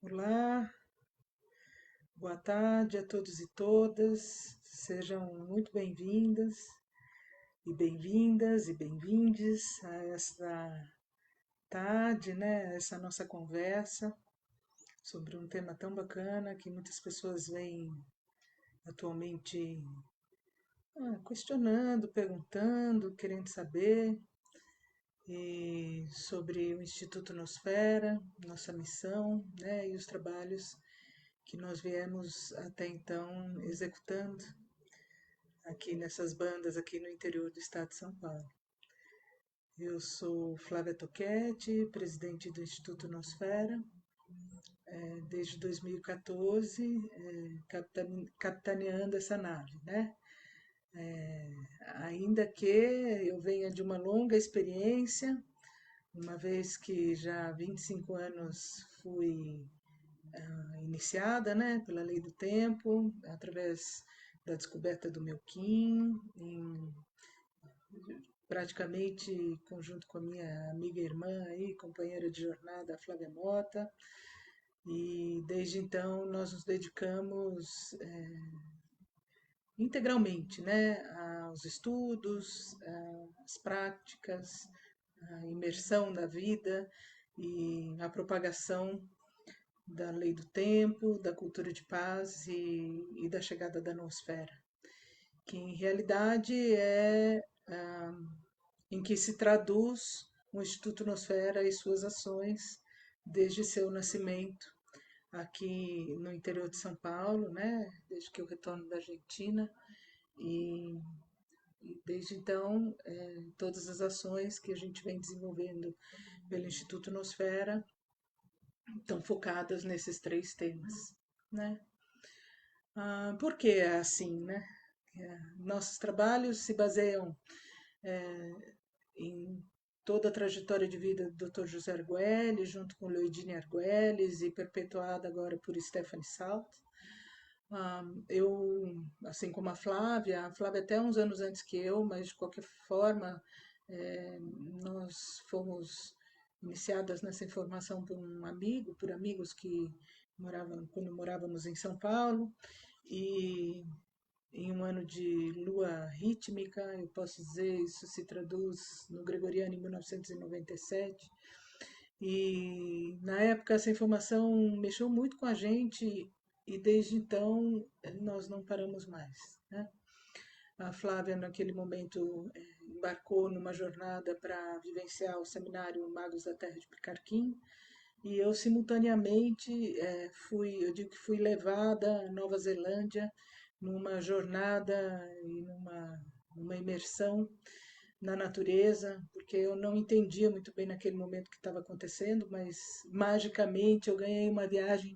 Olá, boa tarde a todos e todas. Sejam muito bem-vindas e bem-vindes a esta tarde, né? Essa nossa conversa sobre um tema tão bacana que muitas pessoas vêm atualmente questionando, perguntando, querendo saber e sobre o Instituto Nosfera, nossa missão, né? E os trabalhos que nós viemos até então executando aqui nessas bandas aqui no interior do estado de São Paulo. Eu sou Flávia Toquetti, presidente do Instituto Nosfera, desde 2014, capitaneando essa nave, né? Ainda que eu venha de uma longa experiência, uma vez que já há 25 anos fui iniciada, né, pela lei do tempo, através da descoberta do meu Kim, praticamente conjunto com a minha amiga e irmã aí, companheira de jornada, a Flávia Mota, e desde então nós nos dedicamos integralmente, né, aos estudos, às práticas, à imersão da vida e à propagação da lei do tempo, da cultura de paz e da chegada da noosfera, que em realidade é em que se traduz o Instituto Nosfera e suas ações desde seu nascimento aqui no interior de São Paulo, né? Desde que eu retorno da Argentina e, e desde então todas as ações que a gente vem desenvolvendo pelo Instituto Nosfera estão focadas nesses três temas, né? Por que é assim, né? Nossos trabalhos se baseiam em toda a trajetória de vida do Dr. José Argüelles, junto com Leoidine Argüelles e perpetuada agora por Stephanie Salt. Eu, assim como a Flávia até uns anos antes que eu, mas de qualquer forma, nós fomos iniciadas nessa informação por um amigo, por amigos que moravam, quando morávamos em São Paulo, e em um ano de lua rítmica, eu posso dizer, isso se traduz no gregoriano em 1997. E na época essa informação mexeu muito com a gente e desde então nós não paramos mais, né? A Flávia, naquele momento, embarcou numa jornada para vivenciar o seminário Magos da Terra de Picarquim, e eu, simultaneamente, eu digo que fui levada à Nova Zelândia numa jornada e numa imersão na natureza, porque eu não entendia muito bem naquele momento o que estava acontecendo, mas magicamente eu ganhei uma viagem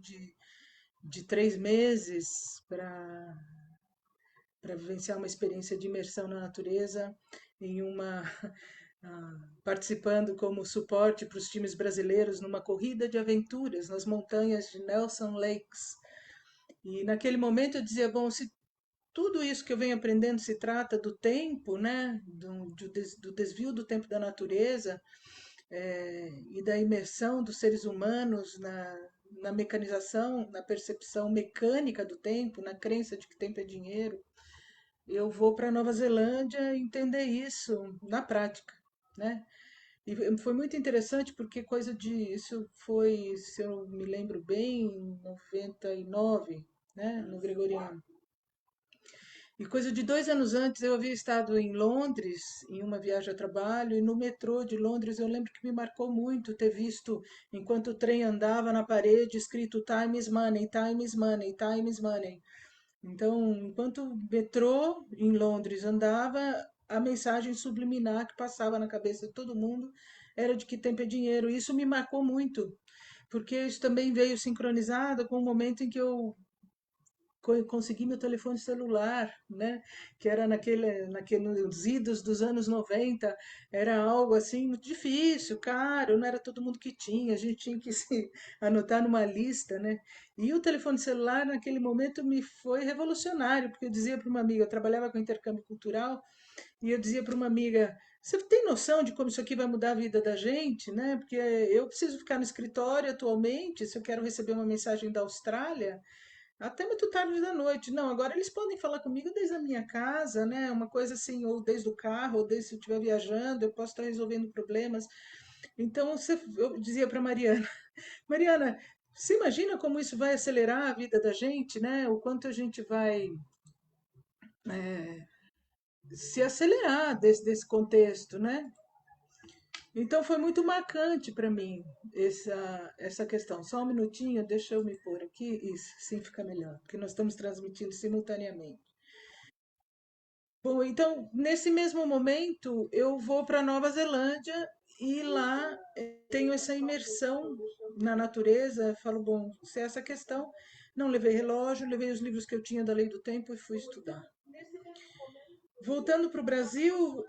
de 3 meses para vivenciar uma experiência de imersão na natureza em uma participando como suporte para os times brasileiros numa corrida de aventuras nas montanhas de Nelson Lakes. E naquele momento eu dizia, bom, se tudo isso que eu venho aprendendo se trata do tempo, né, do desvio do tempo da natureza, e da imersão dos seres humanos na mecanização, na percepção mecânica do tempo, na crença de que tempo é dinheiro, eu vou para Nova Zelândia entender isso na prática, né? E foi muito interessante porque isso foi, se eu me lembro bem, em 99, né, no Gregoriano. E coisa de 2 anos antes eu havia estado em Londres, em uma viagem a trabalho, e no metrô de Londres eu lembro que me marcou muito ter visto, enquanto o trem andava na parede, escrito Time is money, time is money, time is money. Então, enquanto o metrô em Londres andava, a mensagem subliminar que passava na cabeça de todo mundo era de que tempo é dinheiro. Isso me marcou muito, porque isso também veio sincronizado com o momento em que eu consegui meu telefone celular, né? Que era naqueles idos dos anos 90, era algo assim muito difícil, caro, não era todo mundo que tinha, a gente tinha que se anotar numa lista, né? E o telefone celular naquele momento me foi revolucionário, porque eu dizia para uma amiga, eu trabalhava com intercâmbio cultural, e eu dizia para uma amiga, você tem noção de como isso aqui vai mudar a vida da gente, né? Porque eu preciso ficar no escritório atualmente, se eu quero receber uma mensagem da Austrália, até muito tarde da noite. Não, agora eles podem falar comigo desde a minha casa, né? Uma coisa assim, ou desde o carro, ou desde se eu estiver viajando, eu posso estar resolvendo problemas. Então, eu dizia para Mariana, Mariana, você imagina como isso vai acelerar a vida da gente, né? O quanto a gente vai se acelerar desse contexto, né? Então foi muito marcante para mim essa questão. Só um minutinho, deixa eu me pôr aqui. Isso, sim fica melhor, porque nós estamos transmitindo simultaneamente. Bom, então, nesse mesmo momento, eu vou para Nova Zelândia e lá tenho essa imersão na natureza. Falo, bom, se é essa questão, não levei relógio, levei os livros que eu tinha da Lei do Tempo e fui estudar. Voltando para o Brasil,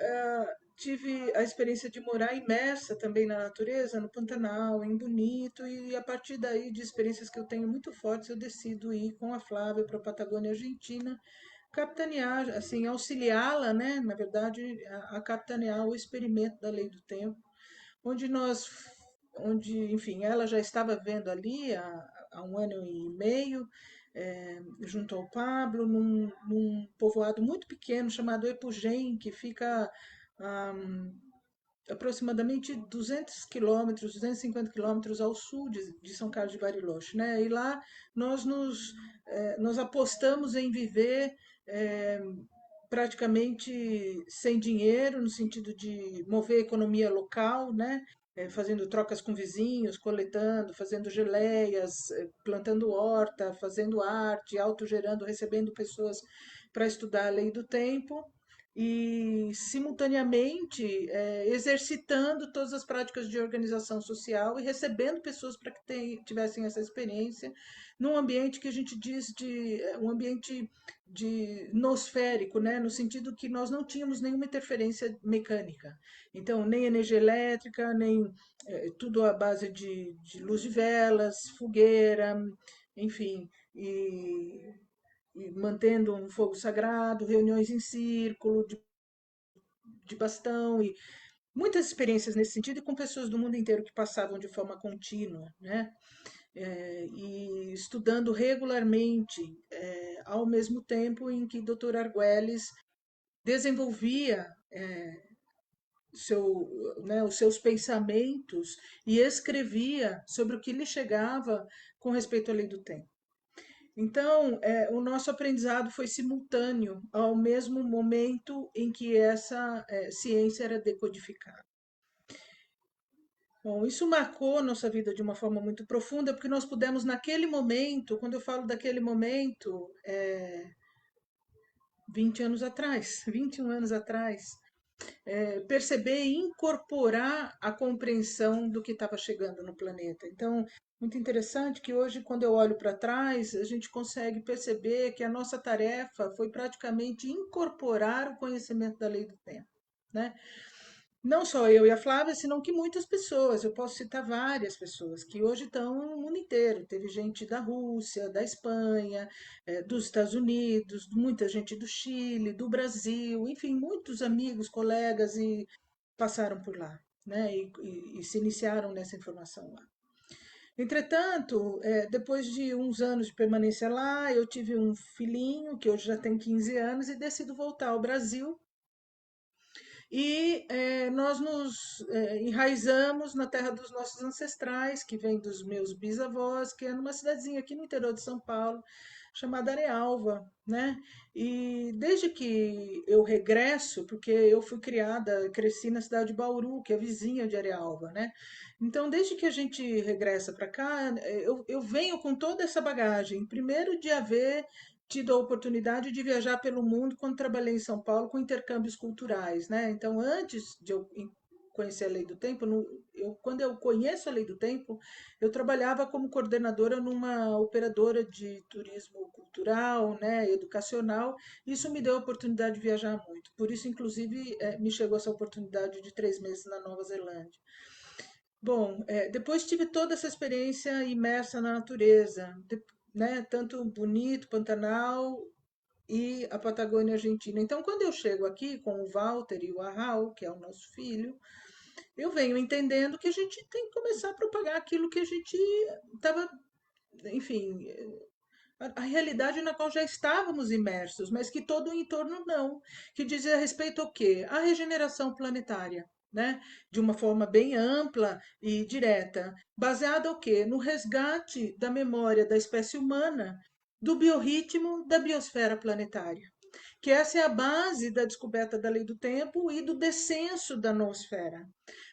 tive a experiência de morar imersa também na natureza, no Pantanal, em Bonito, e a partir daí, de experiências que eu tenho muito fortes, eu decido ir com a Flávia para a Patagônia Argentina, capitanear, assim, auxiliá-la, né, na verdade, a capitanear o experimento da Lei do Tempo, onde enfim, ela já estava vendo ali há um ano e meio, junto ao Pablo, num povoado muito pequeno chamado Epugém, que fica a aproximadamente 200 quilômetros, 250 quilômetros ao sul de São Carlos de Bariloche, né? E lá nós apostamos em viver eh, praticamente sem dinheiro, no sentido de mover a economia local, né? Fazendo trocas com vizinhos, coletando, fazendo geleias, plantando horta, fazendo arte, autogerando, recebendo pessoas para estudar a lei do tempo e, simultaneamente, exercitando todas as práticas de organização social e recebendo pessoas para que tivessem essa experiência num ambiente que a gente diz de um ambiente de nosférico, né? No sentido que nós não tínhamos nenhuma interferência mecânica. Então, nem energia elétrica, nem tudo à base de luz de velas, fogueira, enfim, e mantendo um fogo sagrado, reuniões em círculo, de bastão, e muitas experiências nesse sentido, e com pessoas do mundo inteiro que passavam de forma contínua, né? E estudando regularmente, ao mesmo tempo em que Dr. Arguelles desenvolvia seu, né, os seus pensamentos e escrevia sobre o que lhe chegava com respeito à lei do tempo. Então, o nosso aprendizado foi simultâneo ao mesmo momento em que essa ciência era decodificada. Bom, isso marcou nossa vida de uma forma muito profunda, porque nós pudemos, naquele momento, quando eu falo daquele momento, 20 anos atrás, 21 anos atrás, perceber e incorporar a compreensão do que estava chegando no planeta. Então, muito interessante que hoje, quando eu olho para trás, a gente consegue perceber que a nossa tarefa foi praticamente incorporar o conhecimento da lei do tempo, né? Não só eu e a Flávia, senão que muitas pessoas, eu posso citar várias pessoas que hoje estão no mundo inteiro. Teve gente da Rússia, da Espanha, dos Estados Unidos, muita gente do Chile, do Brasil, enfim, muitos amigos, colegas e passaram por lá, né? E se iniciaram nessa informação lá. Entretanto, depois de uns anos de permanência lá, eu tive um filhinho que hoje já tem 15 anos e decido voltar ao Brasil e nós nos enraizamos na terra dos nossos ancestrais, que vem dos meus bisavós, que é numa cidadezinha aqui no interior de São Paulo, chamada Arealva, né? E desde que eu regresso, porque eu fui criada, cresci na cidade de Bauru, que é vizinha de Arealva, né? Então, desde que a gente regressa para cá, eu venho com toda essa bagagem. Primeiro, de haver tido a oportunidade de viajar pelo mundo quando trabalhei em São Paulo com intercâmbios culturais, né? Então, antes de eu conhecer a Lei do Tempo, quando eu conheço a Lei do Tempo, eu trabalhava como coordenadora numa operadora de turismo cultural, né, educacional. Isso me deu a oportunidade de viajar muito. Por isso, inclusive, me chegou essa oportunidade de 3 meses na Nova Zelândia. Bom, depois tive toda essa experiência imersa na natureza, né, tanto Bonito, Pantanal, e a Patagônia Argentina. Então, quando eu chego aqui com o Walter e o Arral, que é o nosso filho, eu venho entendendo que a gente tem que começar a propagar aquilo que a gente estava, enfim, a realidade na qual já estávamos imersos, mas que todo o entorno não, que dizia respeito ao quê? À regeneração planetária, né? De uma forma bem ampla e direta, baseada ao quê? No resgate da memória da espécie humana, do biorritmo da biosfera planetária. Que essa é a base da descoberta da lei do tempo e do descenso da noosfera.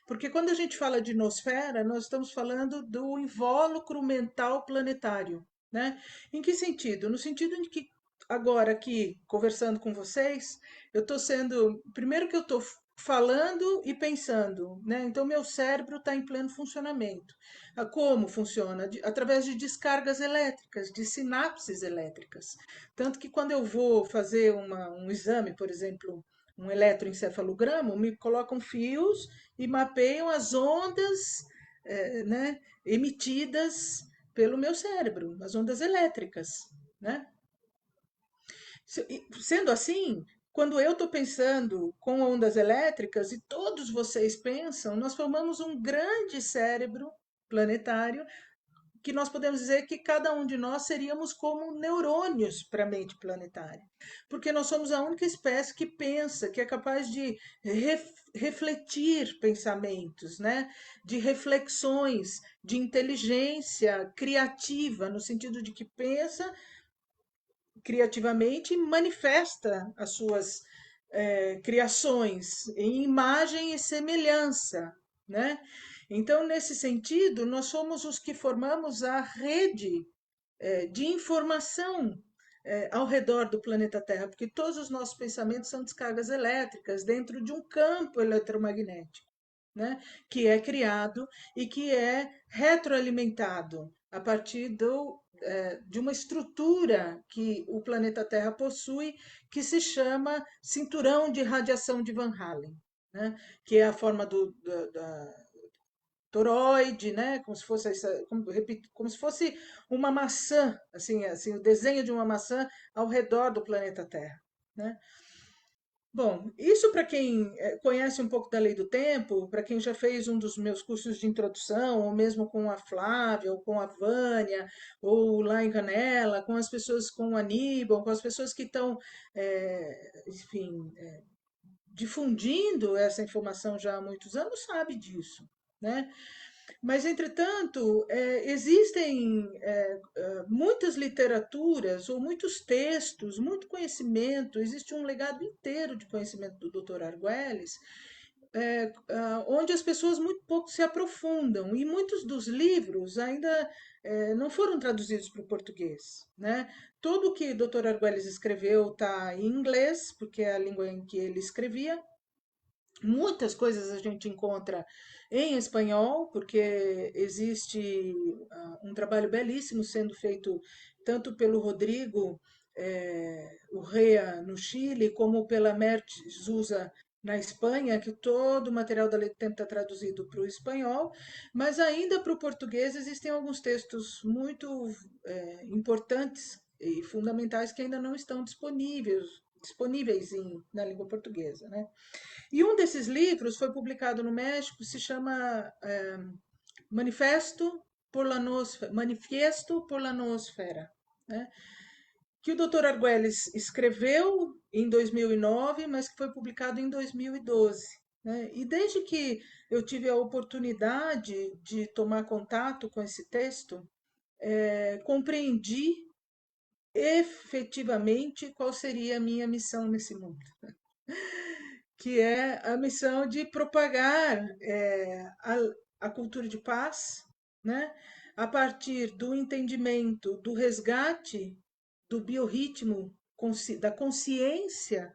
Porque quando a gente fala de noosfera, nós estamos falando do invólucro mental planetário, né? Em que sentido? No sentido de que agora aqui, conversando com vocês, eu estou sendo, primeiro que eu estou falando e pensando, né? Então meu cérebro está em pleno funcionamento. Como funciona? Através de descargas elétricas, de sinapses elétricas. Tanto que quando eu vou fazer um exame, por exemplo, um eletroencefalograma, me colocam fios e mapeiam as ondas, né, emitidas pelo meu cérebro, as ondas elétricas, né? Sendo assim, quando eu estou pensando com ondas elétricas e todos vocês pensam, nós formamos um grande cérebro planetário que nós podemos dizer que cada um de nós seríamos como neurônios para a mente planetária, porque nós somos a única espécie que pensa, que é capaz de refletir pensamentos, né? De reflexões, de inteligência criativa, no sentido de que pensa criativamente e manifesta as suas criações em imagem e semelhança, né? Então, nesse sentido, nós somos os que formamos a rede de informação ao redor do planeta Terra, porque todos os nossos pensamentos são descargas elétricas dentro de um campo eletromagnético, né? Que é criado e que é retroalimentado a partir de uma estrutura que o planeta Terra possui, que se chama cinturão de radiação de Van Allen, né? Que é a forma da toroide, né? Como se fosse como se fosse uma maçã, assim, o desenho de uma maçã ao redor do planeta Terra, né? Bom, isso para quem conhece um pouco da lei do tempo, para quem já fez um dos meus cursos de introdução, ou mesmo com a Flávia, ou com a Vânia, ou lá em Canela, com as pessoas, com o Aníbal, com as pessoas que estão, enfim, difundindo essa informação já há muitos anos, sabe disso, né? Mas, entretanto, existem muitas literaturas ou muitos textos, muito conhecimento, existe um legado inteiro de conhecimento do Dr. Arguelles, onde as pessoas muito pouco se aprofundam, e muitos dos livros ainda não foram traduzidos para o português, né? Tudo que o Dr. Arguelles escreveu está em inglês, porque é a língua em que ele escrevia. Muitas coisas a gente encontra em espanhol, porque existe um trabalho belíssimo sendo feito tanto pelo Rodrigo Urrea no Chile, como pela Mert Sousa na Espanha, que todo o material da Lei do Tempo está traduzido para o espanhol, mas ainda para o português existem alguns textos muito importantes e fundamentais que ainda não estão disponíveis na língua portuguesa, né? E um desses livros foi publicado no México, se chama Manifiesto por la Noosfera, né? Que o Dr. Arguelles escreveu em 2009, mas que foi publicado em 2012. Né? E desde que eu tive a oportunidade de tomar contato com esse texto, compreendi efetivamente qual seria a minha missão nesse mundo, que é a missão de propagar a cultura de paz, né? A partir do entendimento do resgate do biorritmo, da consciência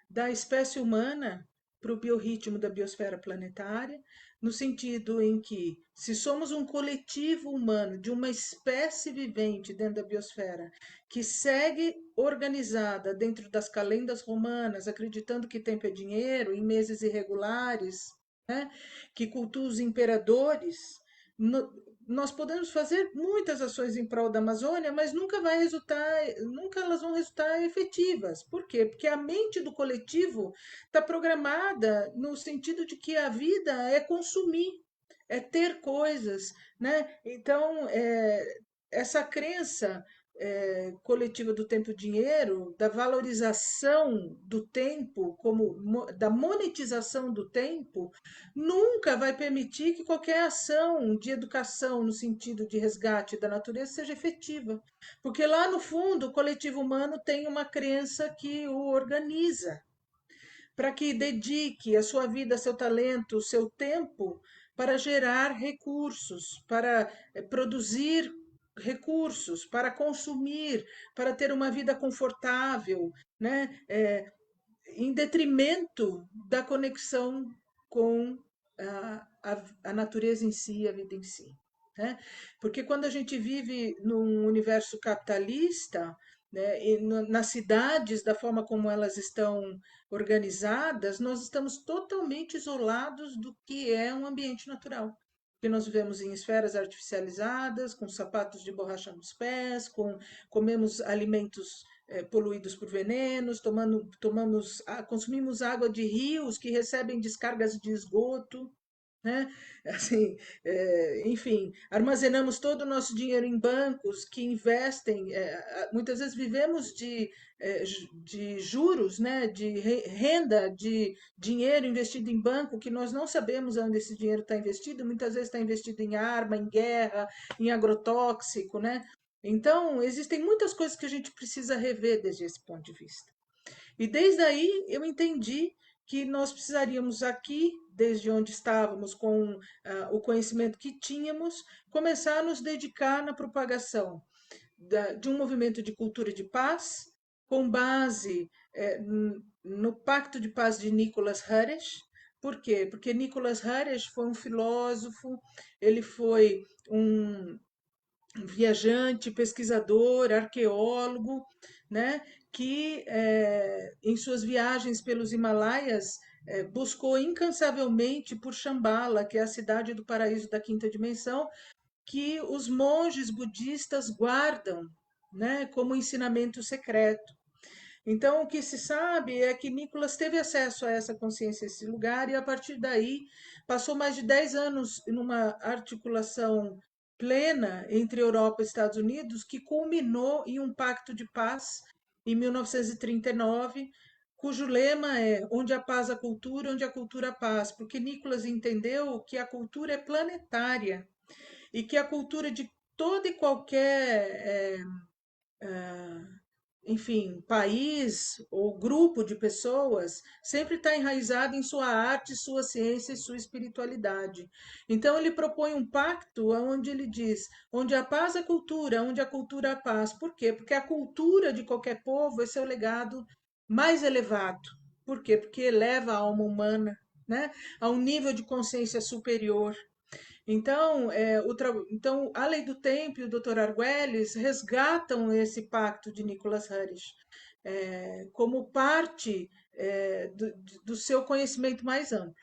da espécie humana para o biorritmo da biosfera planetária, no sentido em que, se somos um coletivo humano de uma espécie vivente dentro da biosfera, que segue organizada dentro das calendas romanas, acreditando que tempo é dinheiro, em meses irregulares, né? Que cultua os imperadores, no- nós podemos fazer muitas ações em prol da Amazônia, mas nunca elas vão resultar efetivas. Por quê? Porque a mente do coletivo está programada no sentido de que a vida é consumir, é ter coisas, né? Então, essa crença coletiva do tempo-dinheiro, da valorização do tempo, da monetização do tempo, nunca vai permitir que qualquer ação de educação no sentido de resgate da natureza seja efetiva. Porque lá no fundo, o coletivo humano tem uma crença que o organiza, para que dedique a sua vida, seu talento, o seu tempo para gerar recursos, para produzir recursos, para consumir, para ter uma vida confortável, né? Em detrimento da conexão com a natureza em si, a vida em si. Né? Porque quando a gente vive num universo capitalista, né, e nas cidades, da forma como elas estão organizadas, nós estamos totalmente isolados do que é um ambiente natural. Porque nós vivemos em esferas artificializadas, com sapatos de borracha nos pés, comemos alimentos poluídos por venenos, consumimos água de rios que recebem descargas de esgoto, né? Assim, enfim, armazenamos todo o nosso dinheiro em bancos que investem, muitas vezes vivemos de juros, né? De renda, de dinheiro investido em banco que nós não sabemos onde esse dinheiro está investido, muitas vezes está investido em arma, em guerra, em agrotóxico, né? Então, existem muitas coisas que a gente precisa rever desde esse ponto de vista. E desde aí eu entendi que nós precisaríamos aqui, desde onde estávamos, com o conhecimento que tínhamos, começar a nos dedicar na propagação de um movimento de cultura de paz, com base no Pacto de Paz de Nicholas Harish. Por quê? Porque Nicholas Harish foi um filósofo, ele foi um viajante, pesquisador, arqueólogo, né, que em suas viagens pelos Himalaias buscou incansavelmente por Shambhala, que é a cidade do paraíso da quinta dimensão, que os monges budistas guardam, né, como ensinamento secreto. Então, o que se sabe é que Nicolas teve acesso a essa consciência, a esse lugar, e a partir daí passou mais de 10 anos numa articulação plena entre Europa e Estados Unidos, que culminou em um pacto de paz em 1939, cujo lema é onde a paz a cultura, onde a cultura a paz, porque Nicolas entendeu que a cultura é planetária e que a cultura de toda e qualquer enfim, país ou grupo de pessoas sempre está enraizado em sua arte, sua ciência e sua espiritualidade. Então ele propõe um pacto onde ele diz, onde a paz é cultura, onde a cultura é a paz. Por quê? Porque a cultura de qualquer povo é seu legado mais elevado. Por quê? Porque eleva a alma humana, né, a um nível de consciência superior. Então, então, a Lei do Tempo e o Dr. Arguelles resgatam esse pacto de Nicholas Harish como parte do seu conhecimento mais amplo.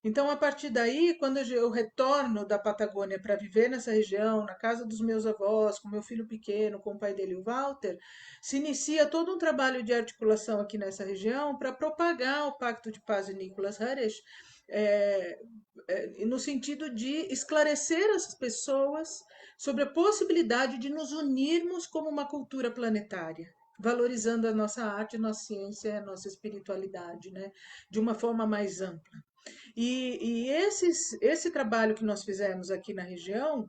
Então, a partir daí, quando eu retorno da Patagônia para viver nessa região, na casa dos meus avós, com meu filho pequeno, com o pai dele, o Walter, se inicia todo um trabalho de articulação aqui nessa região para propagar o Pacto de Paz de Nicholas Harish, é, no sentido de esclarecer as pessoas sobre a possibilidade de nos unirmos como uma cultura planetária, valorizando a nossa arte, a nossa ciência, a nossa espiritualidade, né, de uma forma mais ampla. Esse trabalho que nós fizemos aqui na região,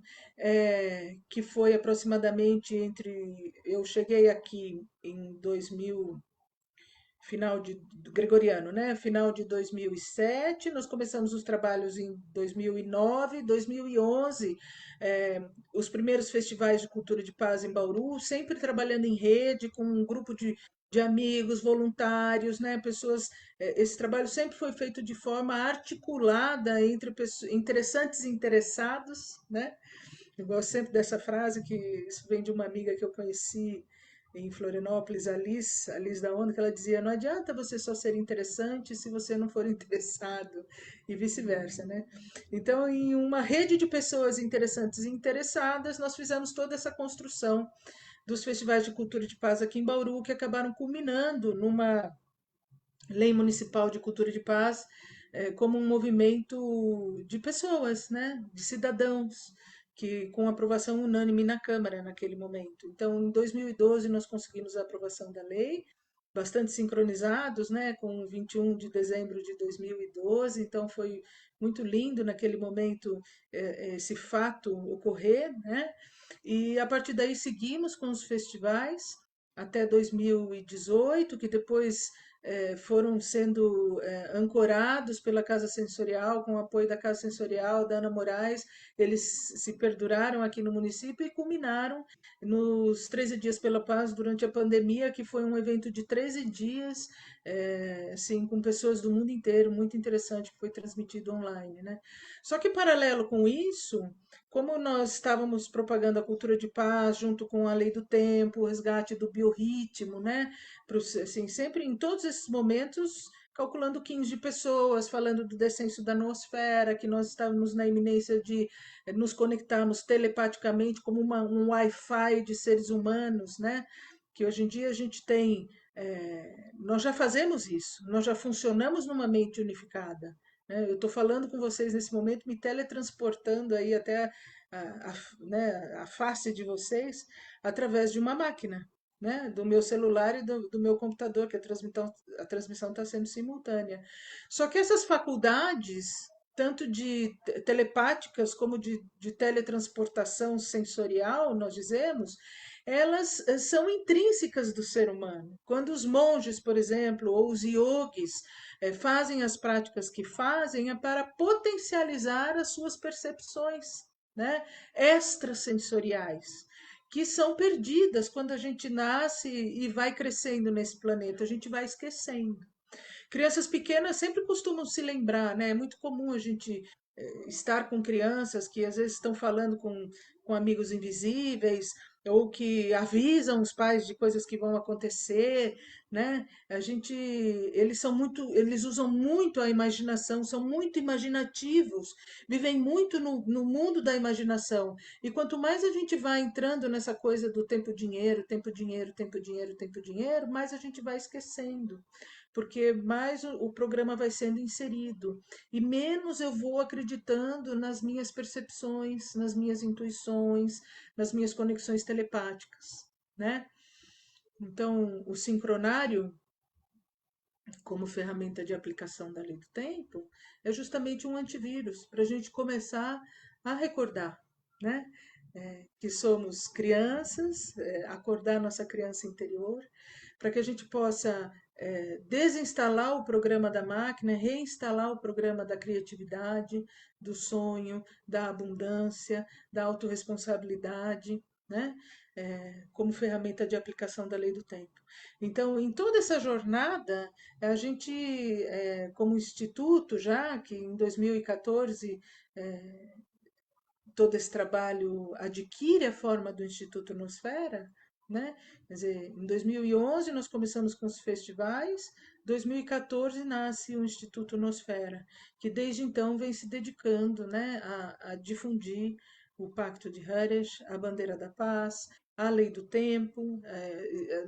que foi aproximadamente entre. Eu cheguei aqui em 2000, final de do gregoriano, né? Final de 2007, nós começamos os trabalhos em 2009, 2011, os primeiros festivais de cultura de paz em Bauru, sempre trabalhando em rede com um grupo de amigos, voluntários, né? Pessoas, esse trabalho sempre foi feito de forma articulada entre pessoas, interessantes e interessados, né? Eu gosto sempre dessa frase que isso vem de uma amiga que eu conheci em Florianópolis, a Liz da ONU, que ela dizia, não adianta você só ser interessante se você não for interessado, e vice-versa, né? Então, em uma rede de pessoas interessantes e interessadas, nós fizemos toda essa construção dos festivais de cultura de paz aqui em Bauru, que acabaram culminando numa lei municipal de cultura de paz, como um movimento de pessoas, né, de cidadãos, que com aprovação unânime na Câmara naquele momento. Então, em 2012 nós conseguimos a aprovação da lei, bastante sincronizados, né, com 21 de dezembro de 2012. Então foi muito lindo naquele momento esse fato ocorrer, né? E a partir daí seguimos com os festivais até 2018, que depois foram sendo ancorados pela Casa Sensorial, com o apoio da Casa Sensorial, da Ana Moraes, eles se perduraram aqui no município e culminaram nos 13 Dias pela Paz durante a pandemia, que foi um evento de 13 dias, assim, com pessoas do mundo inteiro, muito interessante, que foi transmitido online, né? Só que, paralelo com isso, como nós estávamos propagando a cultura de paz junto com a lei do tempo, o resgate do biorritmo, né? Assim, sempre em todos esses momentos, calculando 15 de pessoas, falando do descenso da noosfera, que nós estávamos na iminência de nos conectarmos telepaticamente como um Wi-Fi de seres humanos, né? Que hoje em dia a gente tem, nós já fazemos isso, nós já funcionamos numa mente unificada, né? Eu estou falando com vocês nesse momento, me teletransportando aí até né, a face de vocês através de uma máquina, né, do meu celular e do meu computador, que a transmissão está sendo simultânea. Só que essas faculdades, tanto de telepáticas como de teletransportação sensorial, nós dizemos, elas são intrínsecas do ser humano. Quando os monges, por exemplo, ou os yogis, fazem as práticas que fazem, é para potencializar as suas percepções, né, extrasensoriais, que são perdidas quando a gente nasce e vai crescendo nesse planeta, a gente vai esquecendo. Crianças pequenas sempre costumam se lembrar, né? É muito comum a gente estar com crianças que às vezes estão falando com amigos invisíveis ou que avisam os pais de coisas que vão acontecer, né? Eles usam muito a imaginação, são muito imaginativos, vivem muito no mundo da imaginação. E quanto mais a gente vai entrando nessa coisa do tempo dinheiro, tempo dinheiro, tempo dinheiro, tempo dinheiro, mais a gente vai esquecendo, porque mais o programa vai sendo inserido e menos eu vou acreditando nas minhas percepções, nas minhas intuições, nas minhas conexões telepáticas, né? Então, o sincronário, como ferramenta de aplicação da lei do tempo, é justamente um antivírus para a gente começar a recordar, né? Que somos crianças, acordar nossa criança interior, para que a gente possa desinstalar o programa da máquina, reinstalar o programa da criatividade, do sonho, da abundância, da autorresponsabilidade, né? Como ferramenta de aplicação da lei do tempo. Então, em toda essa jornada, a gente, como instituto, já que em 2014 todo esse trabalho adquire a forma do Instituto Nosfera, né? Quer dizer, em 2011 nós começamos com os festivais, 2014 nasce o Instituto Nosfera, que desde então vem se dedicando, né, a difundir o Pacto de Harish, a Bandeira da Paz, a Lei do Tempo.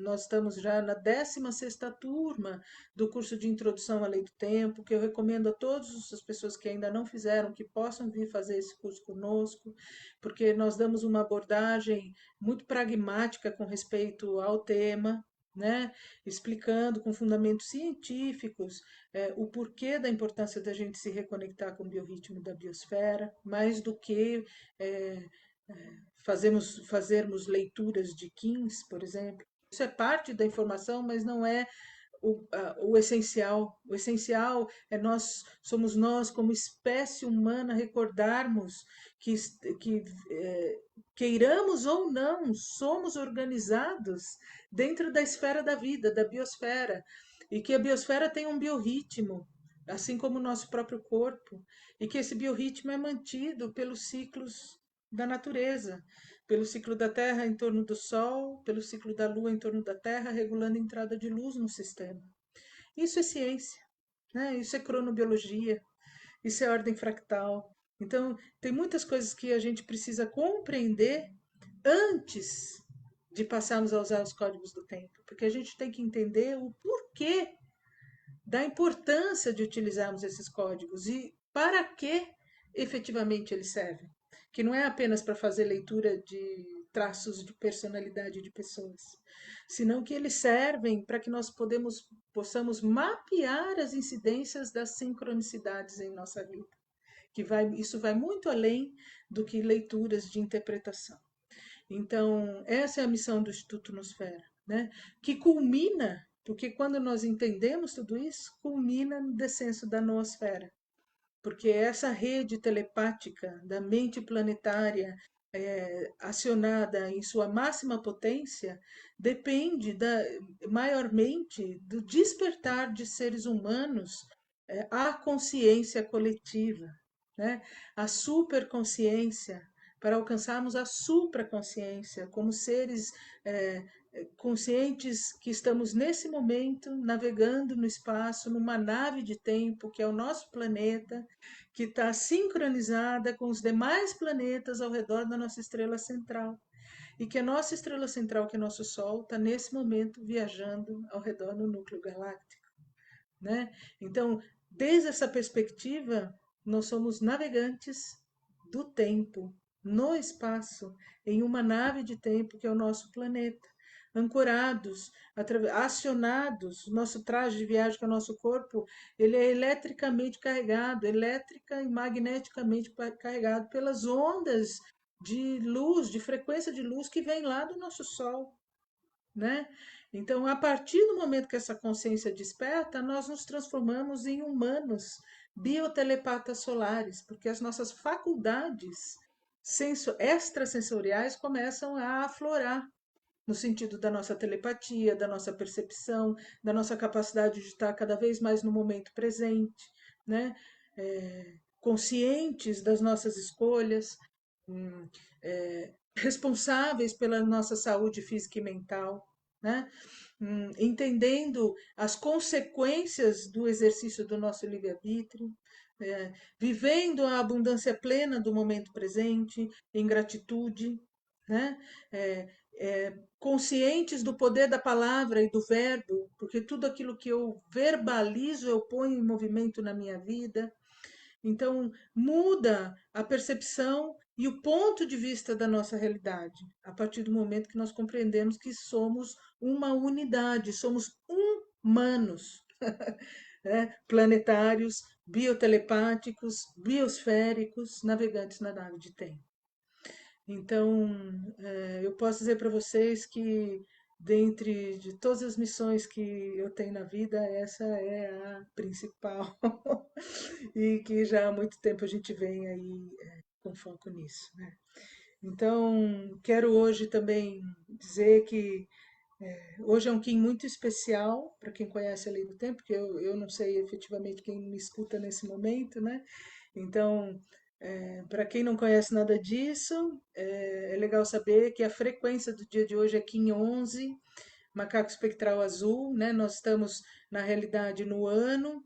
Nós estamos já na 16ª turma do curso de Introdução à Lei do Tempo, que eu recomendo a todas as pessoas que ainda não fizeram, que possam vir fazer esse curso conosco, porque nós damos uma abordagem muito pragmática com respeito ao tema, né? Explicando com fundamentos científicos o porquê da importância da gente se reconectar com o biorritmo da biosfera, mais do que fazermos leituras de Kins, por exemplo. Isso é parte da informação, mas não é o essencial. O essencial é somos nós, como espécie humana, recordarmos que, que queiramos ou não, somos organizados dentro da esfera da vida, da biosfera, e que a biosfera tem um biorritmo, assim como o nosso próprio corpo, e que esse biorritmo é mantido pelos ciclos da natureza, pelo ciclo da Terra em torno do Sol, pelo ciclo da Lua em torno da Terra, regulando a entrada de luz no sistema. Isso é ciência, né? Isso é cronobiologia, isso é ordem fractal. Então, tem muitas coisas que a gente precisa compreender antes de passarmos a usar os códigos do tempo, porque a gente tem que entender o porquê da importância de utilizarmos esses códigos e para que efetivamente eles servem. Que não é apenas para fazer leitura de traços de personalidade de pessoas, senão que eles servem para que nós possamos mapear as incidências das sincronicidades em nossa vida. Isso vai muito além do que leituras de interpretação. Então, essa é a missão do Instituto Nosfera, né? Que culmina, porque quando nós entendemos tudo isso, culmina no descenso da noosfera. Porque essa rede telepática da mente planetária acionada em sua máxima potência depende maiormente do despertar de seres humanos à consciência coletiva, né? A superconsciência, para alcançarmos a supraconsciência, como seres conscientes que estamos nesse momento navegando no espaço, numa nave de tempo, que é o nosso planeta, que está sincronizada com os demais planetas ao redor da nossa estrela central. E que a nossa estrela central, que é nosso Sol, está nesse momento viajando ao redor do núcleo galáctico, né? Então, desde essa perspectiva, nós somos navegantes do tempo, no espaço, em uma nave de tempo que é o nosso planeta, ancorados, acionados, nosso traje de viagem, que é o nosso corpo, ele é eletricamente carregado, elétrica e magneticamente carregado pelas ondas de luz, de frequência de luz que vem lá do nosso Sol, né? Então, a partir do momento que essa consciência desperta, nós nos transformamos em humanos biotelepatas solares, porque as nossas faculdades extrasensoriais começam a aflorar no sentido da nossa telepatia, da nossa percepção, da nossa capacidade de estar cada vez mais no momento presente, né? Conscientes das nossas escolhas, responsáveis pela nossa saúde física e mental, né? Entendendo as consequências do exercício do nosso livre-arbítrio, vivendo a abundância plena do momento presente, em gratitude, né? Conscientes do poder da palavra e do verbo, porque tudo aquilo que eu verbalizo eu ponho em movimento na minha vida. Então, muda a percepção e o ponto de vista da nossa realidade, a partir do momento que nós compreendemos que somos uma unidade, somos humanos, né? Planetários, biotelepáticos, biosféricos, navegantes na nave de tempo. Então, eu posso dizer para vocês que, dentre de todas as missões que eu tenho na vida, essa é a principal e que já há muito tempo a gente vem aí com foco nisso, né? Então, quero hoje também dizer que hoje é um Kim muito especial para quem conhece a Lei do Tempo, porque eu não sei efetivamente quem me escuta nesse momento, né? Então, para quem não conhece nada disso, é legal saber que a frequência do dia de hoje é Kim 11, macaco espectral azul, né? Nós estamos, na realidade, no ano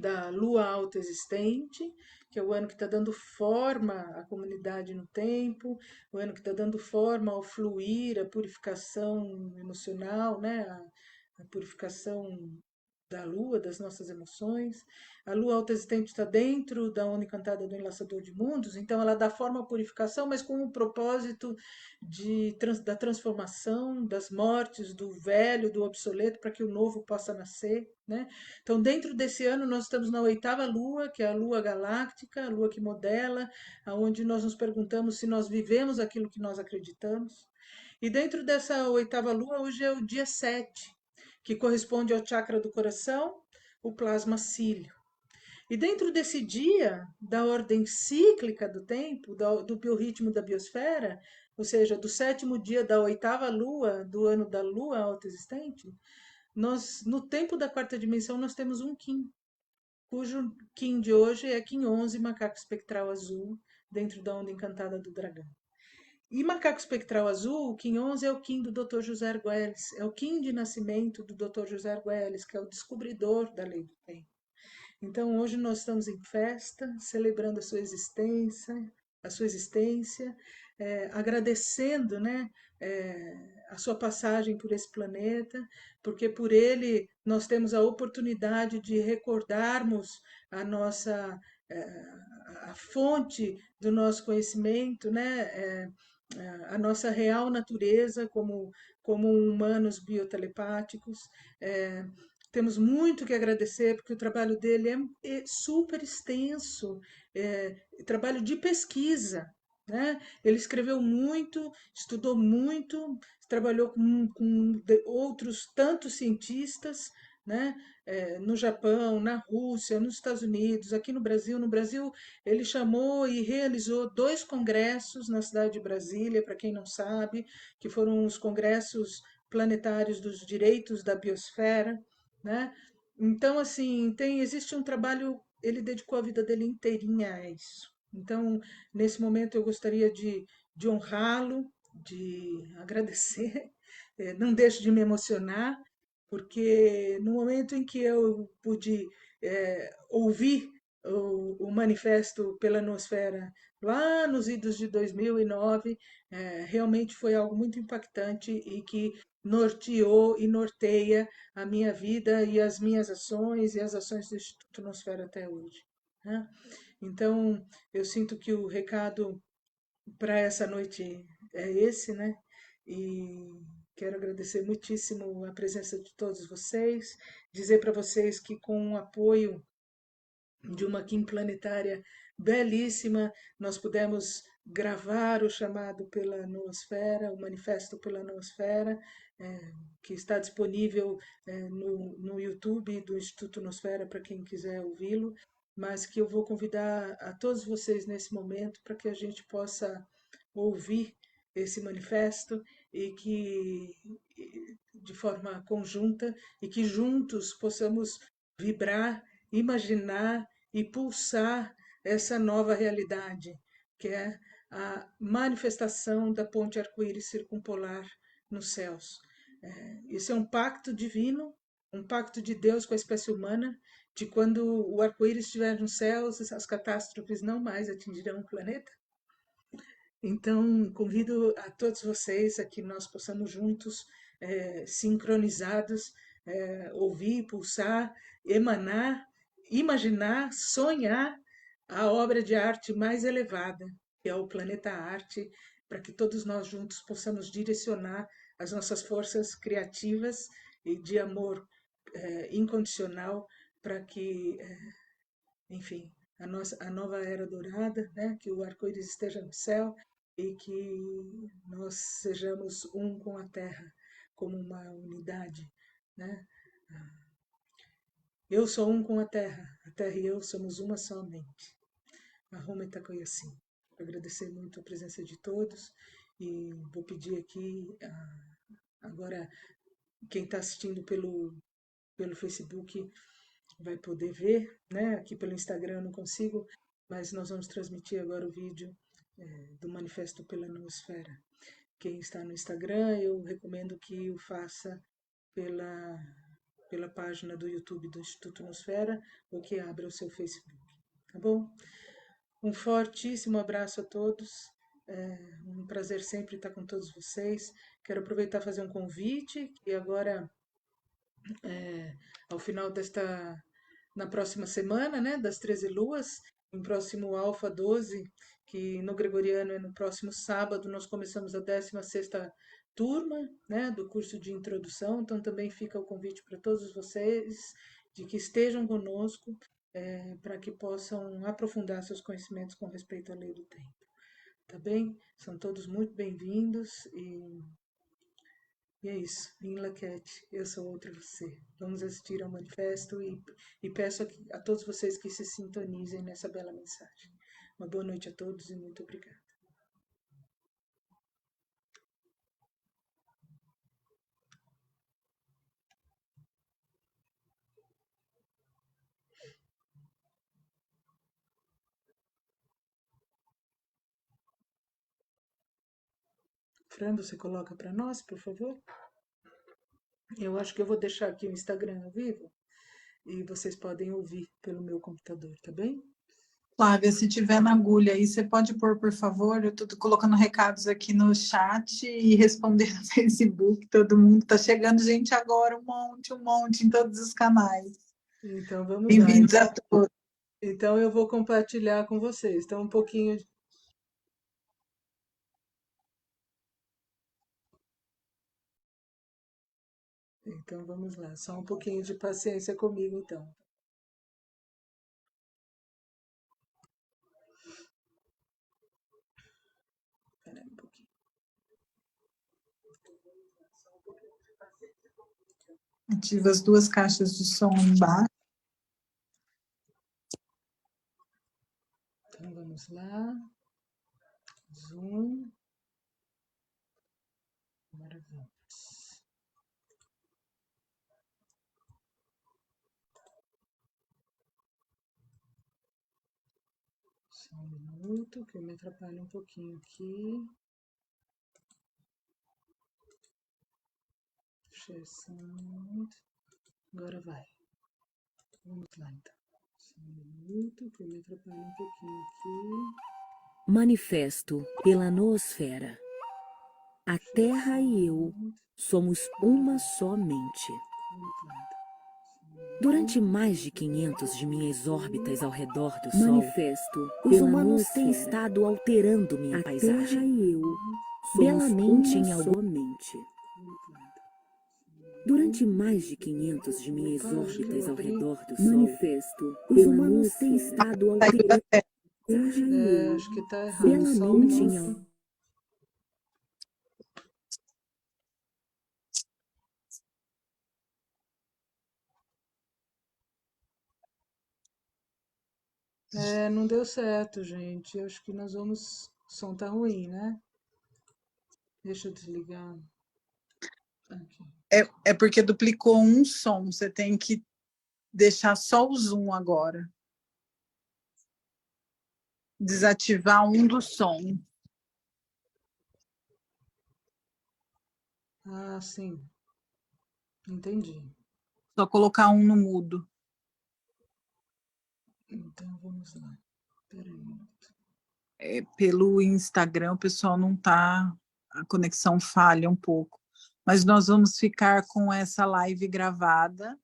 da lua autoexistente, que é o ano que está dando forma à comunidade no tempo, o ano que está dando forma ao fluir, à purificação emocional, né? A purificação da lua, das nossas emoções. A lua autoexistente está dentro da onda encantada do enlaçador de mundos, então ela dá forma à purificação, mas com o propósito da transformação, das mortes, do velho, do obsoleto, para que o novo possa nascer, né? Então, dentro desse ano, nós estamos na oitava lua, que é a lua galáctica, a lua que modela, aonde nós nos perguntamos se nós vivemos aquilo que nós acreditamos. E dentro dessa oitava lua, hoje é o dia 7, que corresponde ao chakra do coração, o plasma cílio. E dentro desse dia, da ordem cíclica do tempo, do biorritmo da biosfera, ou seja, do sétimo dia da oitava lua, do ano da lua autoexistente, nós, no tempo da quarta dimensão, nós temos um Kim, cujo Kim de hoje é Kim 11, macaco espectral azul, dentro da onda encantada do dragão. E macaco espectral azul, o Kim 11 é o Kim do Dr. José Argüelles, é o Kim de nascimento do Dr. José Argüelles, que é o descobridor da lei do tempo. Então, hoje nós estamos em festa, celebrando a sua existência, agradecendo, né, a sua passagem por esse planeta, porque por ele nós temos a oportunidade de recordarmos a nossa, eh, a fonte do nosso conhecimento, né, a nossa real natureza como humanos biotelepáticos. eh, Temos muito que agradecer, porque o trabalho dele é super extenso, trabalho de pesquisa, né? Ele escreveu muito, estudou muito, trabalhou com outros tantos cientistas, né? No Japão, na Rússia, nos Estados Unidos, aqui no Brasil. No Brasil, ele chamou e realizou dois congressos na cidade de Brasília, para quem não sabe, que foram os congressos planetários dos direitos da biosfera, né? Então, assim, existe um trabalho, ele dedicou a vida dele inteirinha a isso. Então, nesse momento, eu gostaria de honrá-lo, de agradecer. Não deixo de me emocionar, porque no momento em que eu pude ouvir o manifesto pela Nosfera lá nos idos de 2009, realmente foi algo muito impactante e que norteou e norteia a minha vida e as minhas ações e as ações do Instituto Nosfera até hoje, né? Então, eu sinto que o recado para essa noite é esse, né? E quero agradecer muitíssimo a presença de todos vocês, dizer para vocês que com o apoio de uma Kim planetária belíssima, nós pudemos gravar o chamado pela noosfera, o manifesto pela noosfera, que está disponível no YouTube do Instituto Nosfera para quem quiser ouvi-lo, mas que eu vou convidar a todos vocês nesse momento para que a gente possa ouvir esse manifesto e que de forma conjunta e que juntos possamos vibrar, imaginar e pulsar essa nova realidade, que é a manifestação da ponte arco-íris circumpolar nos céus. Isso é um pacto divino, um pacto de Deus com a espécie humana, de quando o arco-íris estiver nos céus, as catástrofes não mais atingirão o planeta. Então, convido a todos vocês a que nós possamos juntos, sincronizados, ouvir, pulsar, emanar, imaginar, sonhar a obra de arte mais elevada, que é o planeta Arte, para que todos nós juntos possamos direcionar as nossas forças criativas e de amor incondicional para que, enfim, a nova era dourada, né? Que o arco-íris esteja no céu e que nós sejamos um com a Terra, como uma unidade, né? Eu sou um com a Terra e eu somos uma só mente. Arruma Itacoiaci. Agradecer muito a presença de todos e vou pedir aqui, agora, quem está assistindo pelo Facebook vai poder ver, né? Aqui pelo Instagram eu não consigo, mas nós vamos transmitir agora o vídeo do Manifesto pela Noosfera. Quem está no Instagram, eu recomendo que o faça pela, pela página do YouTube do Instituto Nosfera ou que abra o seu Facebook, tá bom? Um fortíssimo abraço a todos. É um prazer sempre estar com todos vocês. Quero aproveitar e fazer um convite, que agora, ao final na próxima semana, né, das 13 luas, em próximo Alfa 12, que no gregoriano é no próximo sábado, nós começamos a 16ª turma, né, do curso de introdução, então também fica o convite para todos vocês de que estejam conosco, para que possam aprofundar seus conhecimentos com respeito à lei do tempo. Tá bem? São todos muito bem-vindos e é isso. Em Laquete, eu sou outra você. Vamos assistir ao manifesto e peço a todos vocês que se sintonizem nessa bela mensagem. Uma boa noite a todos e muito obrigada. Fran, você coloca para nós, por favor? Eu acho que eu vou deixar aqui o Instagram ao vivo e vocês podem ouvir pelo meu computador, tá bem? Flávia, se tiver na agulha aí, você pode pôr, por favor? Eu estou colocando recados aqui no chat e respondendo no Facebook. Todo mundo está chegando, gente, agora, um monte, em todos os canais. Então vamos lá. Bem-vindos a todos. Então eu vou compartilhar com vocês. Então um pouquinho. Então vamos lá. Só um pouquinho de paciência comigo, então. Espera aí um pouquinho. Ativa as duas caixas de som embaixo. Então vamos lá. Zoom. Agora vamos. Só um minuto, que eu me atrapalho um pouquinho aqui. Share sound. Agora vai. Vamos lá, então. Só um minuto, que eu me atrapalho um pouquinho aqui. Manifesto pela noosfera. A Terra e eu somos uma só mente. Vamos lá, então. Durante mais de 500 de minhas órbitas ao redor do Sol, os humanos têm estado alterando minha paisagem. Terra e eu belamente em alguma mente. Durante mais de 500 de minhas órbitas ao redor do Sol, os humanos têm estado alterando Acho que tá errado. Só um belamente em minuto. Não deu certo, gente. Eu acho que nós vamos. O som tá ruim, né? Deixa eu desligar. Aqui. É porque duplicou um som. Você tem que deixar só o zoom agora. Desativar um do som. Ah, sim. Entendi. Só colocar um no mudo. Então vamos lá. Peraí um minuto. Pelo Instagram, o pessoal não está... A conexão falha um pouco. Mas nós vamos ficar com essa live gravada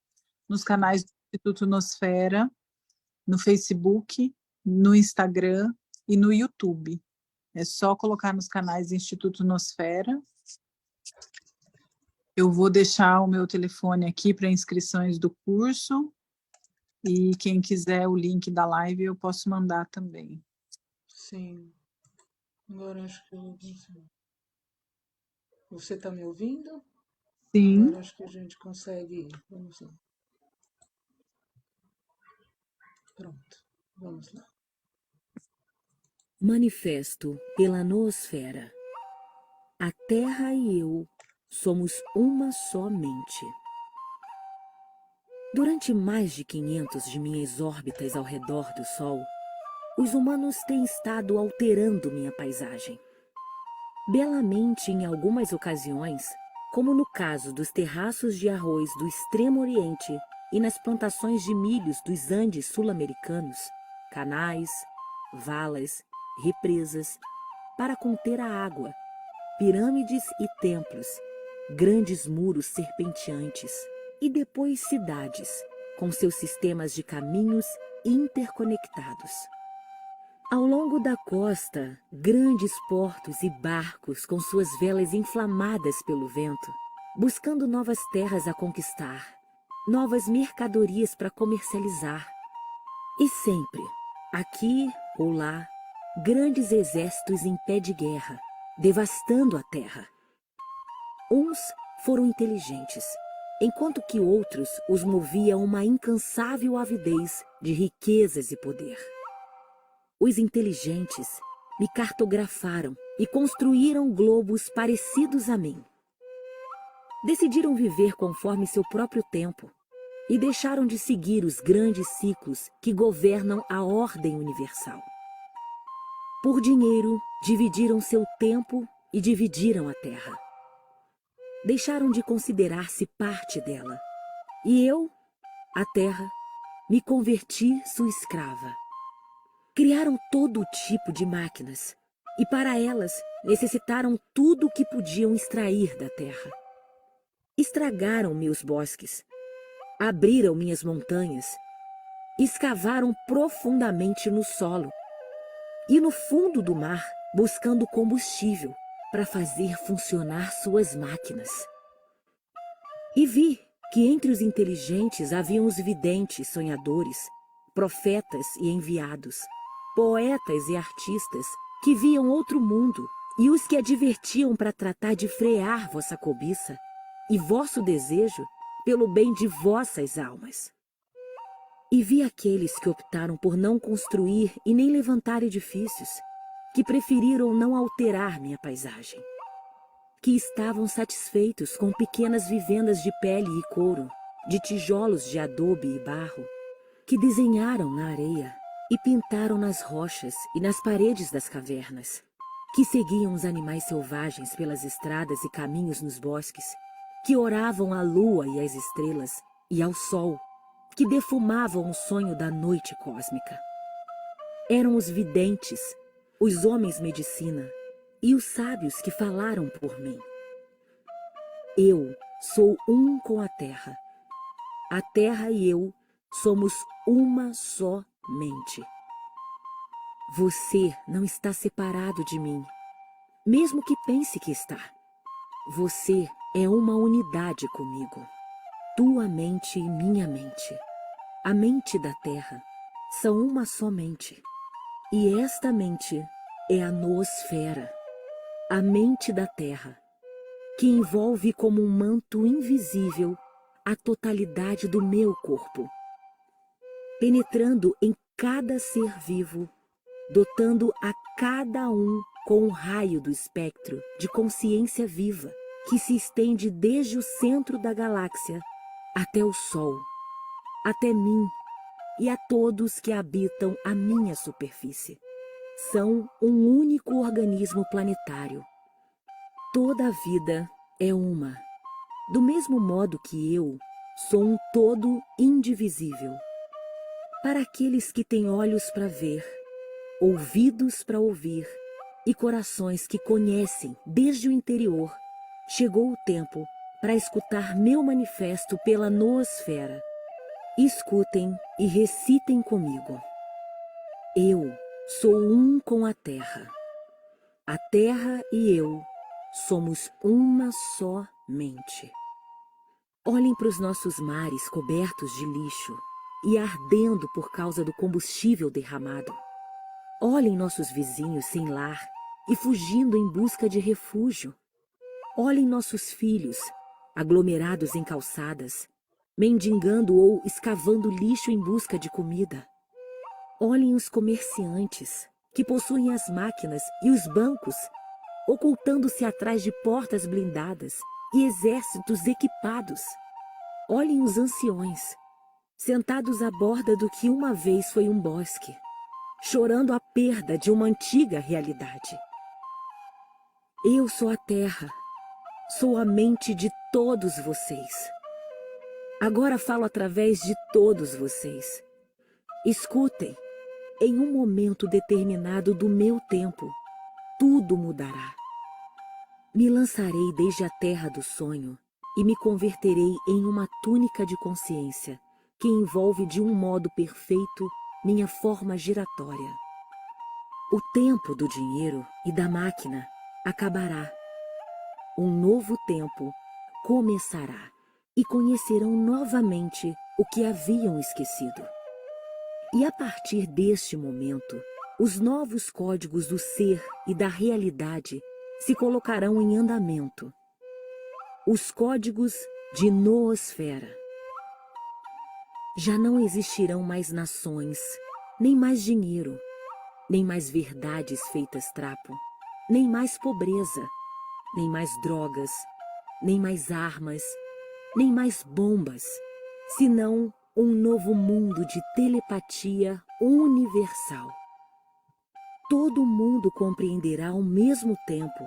nos canais do Instituto Nosfera, no Facebook, no Instagram e no YouTube. É só colocar nos canais do Instituto Nosfera. Eu vou deixar o meu telefone aqui para inscrições do curso. E quem quiser o link da live, eu posso mandar também. Sim. Agora acho que eu vou conseguir. Você está me ouvindo? Sim. Agora acho que a gente consegue ir. Vamos lá. Pronto. Vamos lá. Manifesto pela noosfera. A Terra e eu somos uma só mente. Durante mais de 500 de minhas órbitas ao redor do Sol, os humanos têm estado alterando minha paisagem. Belamente em algumas ocasiões, como no caso dos terraços de arroz do Extremo Oriente e nas plantações de milhos dos Andes sul-americanos, canais, valas, represas, para conter a água, pirâmides e templos, grandes muros serpenteantes e depois cidades, com seus sistemas de caminhos interconectados. Ao longo da costa, grandes portos e barcos com suas velas inflamadas pelo vento, buscando novas terras a conquistar, novas mercadorias para comercializar. E sempre, aqui ou lá, grandes exércitos em pé de guerra, devastando a terra. Uns foram inteligentes, enquanto que outros os movia uma incansável avidez de riquezas e poder. Os inteligentes me cartografaram e construíram globos parecidos a mim. Decidiram viver conforme seu próprio tempo e deixaram de seguir os grandes ciclos que governam a ordem universal. Por dinheiro, dividiram seu tempo e dividiram a terra. Deixaram de considerar-se parte dela. E eu, a terra, me converti sua escrava. Criaram todo tipo de máquinas, e para elas necessitaram tudo o que podiam extrair da terra. Estragaram meus bosques, abriram minhas montanhas, escavaram profundamente no solo e no fundo do mar, buscando combustível para fazer funcionar suas máquinas. E vi que entre os inteligentes haviam os videntes, sonhadores, profetas e enviados, poetas e artistas que viam outro mundo, e os que advertiam para tratar de frear vossa cobiça e vosso desejo pelo bem de vossas almas. E vi aqueles que optaram por não construir e nem levantar edifícios, que preferiram não alterar minha paisagem, que estavam satisfeitos com pequenas vivendas de pele e couro, de tijolos de adobe e barro, que desenharam na areia e pintaram nas rochas e nas paredes das cavernas, que seguiam os animais selvagens pelas estradas e caminhos nos bosques, que oravam à lua e às estrelas e ao sol, que defumavam o sonho da noite cósmica. Eram os videntes, os homens medicina e os sábios que falaram por mim. Eu sou um com a terra e eu somos uma só mente. Você não está separado de mim, mesmo que pense que está. Você é uma unidade comigo. Tua mente e minha mente, a mente da terra, são uma só mente. E esta mente é a noosfera, a mente da terra, que envolve como um manto invisível a totalidade do meu corpo, penetrando em cada ser vivo, dotando a cada um com um raio do espectro de consciência viva que se estende desde o centro da galáxia até o Sol, até mim e a todos que habitam a minha superfície. São um único organismo planetário. Toda a vida é uma, do mesmo modo que eu sou um todo indivisível. Para aqueles que têm olhos para ver, ouvidos para ouvir e corações que conhecem desde o interior, chegou o tempo para escutar meu manifesto pela noosfera. Escutem e recitem comigo. Eu sou um com a terra e eu somos uma só mente. Olhem para os nossos mares cobertos de lixo e ardendo por causa do combustível derramado. Olhem nossos vizinhos sem lar e fugindo em busca de refúgio. Olhem nossos filhos, aglomerados em calçadas, mendigando ou escavando lixo em busca de comida. Olhem os comerciantes, que possuem as máquinas e os bancos, ocultando-se atrás de portas blindadas e exércitos equipados. Olhem os anciões, sentados à borda do que uma vez foi um bosque, chorando a perda de uma antiga realidade. Eu sou a terra, sou a mente de todos vocês. Agora falo através de todos vocês. Escutem, em um momento determinado do meu tempo, tudo mudará. Me lançarei desde a terra do sonho e me converterei em uma túnica de consciência que envolve de um modo perfeito minha forma giratória. O tempo do dinheiro e da máquina acabará. Um novo tempo começará e conhecerão novamente o que haviam esquecido. E a partir deste momento, os novos códigos do ser e da realidade se colocarão em andamento. Os códigos de noosfera. Já não existirão mais nações, nem mais dinheiro, nem mais verdades feitas trapo, nem mais pobreza, nem mais drogas, nem mais armas, nem mais bombas, senão um novo mundo de telepatia universal. Todo mundo compreenderá ao mesmo tempo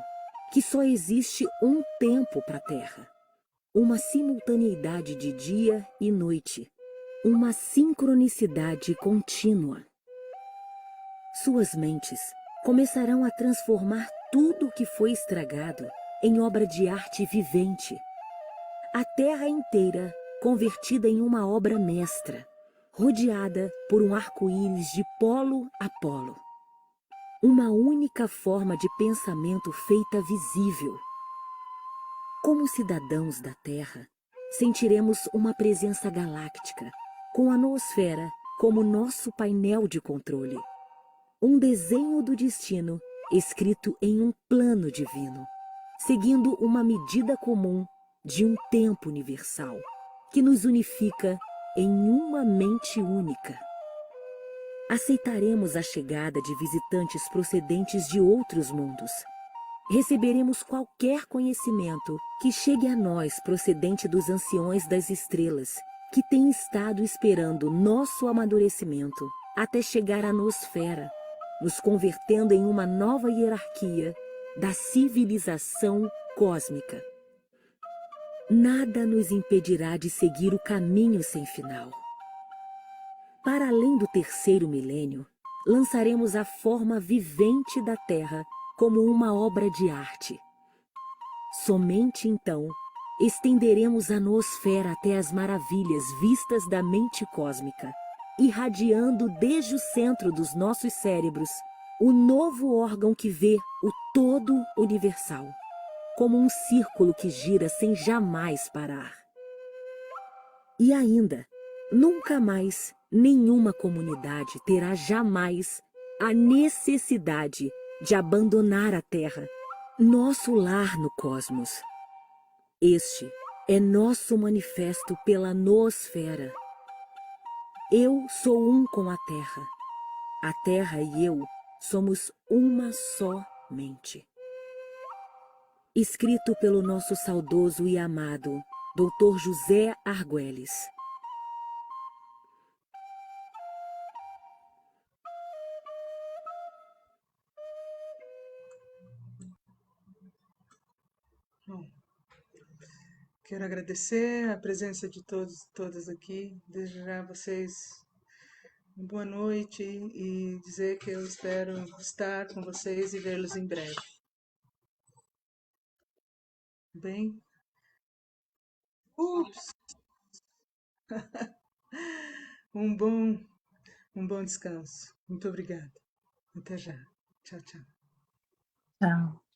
que só existe um tempo para a Terra, uma simultaneidade de dia e noite, uma sincronicidade contínua. Suas mentes começarão a transformar tudo o que foi estragado em obra de arte vivente. A Terra inteira convertida em uma obra mestra, rodeada por um arco-íris de polo a polo. Uma única forma de pensamento feita visível. Como cidadãos da Terra, sentiremos uma presença galáctica, com a noosfera como nosso painel de controle. Um desenho do destino escrito em um plano divino, seguindo uma medida comum de um tempo universal, que nos unifica em uma mente única. Aceitaremos a chegada de visitantes procedentes de outros mundos. Receberemos qualquer conhecimento que chegue a nós procedente dos anciões das estrelas, que têm estado esperando nosso amadurecimento até chegar à nosfera, nos convertendo em uma nova hierarquia da civilização cósmica. Nada nos impedirá de seguir o caminho sem final. Para além do terceiro milênio, lançaremos a forma vivente da Terra como uma obra de arte. Somente então estenderemos a nosfera até as maravilhas vistas da mente cósmica, irradiando desde o centro dos nossos cérebros o novo órgão que vê o todo universal, como um círculo que gira sem jamais parar. E ainda, nunca mais nenhuma comunidade terá jamais a necessidade de abandonar a Terra, nosso lar no cosmos. Este é nosso manifesto pela noosfera. Eu sou um com a Terra e eu somos uma só mente. Escrito pelo nosso saudoso e amado Dr. José Argüelles. Bom, quero agradecer a presença de todos e todas aqui, desejar a vocês uma boa noite e dizer que eu espero estar com vocês e vê-los em breve. Bem? Ups! Um bom descanso. Muito obrigada. Até já. Tchau, tchau. Tchau.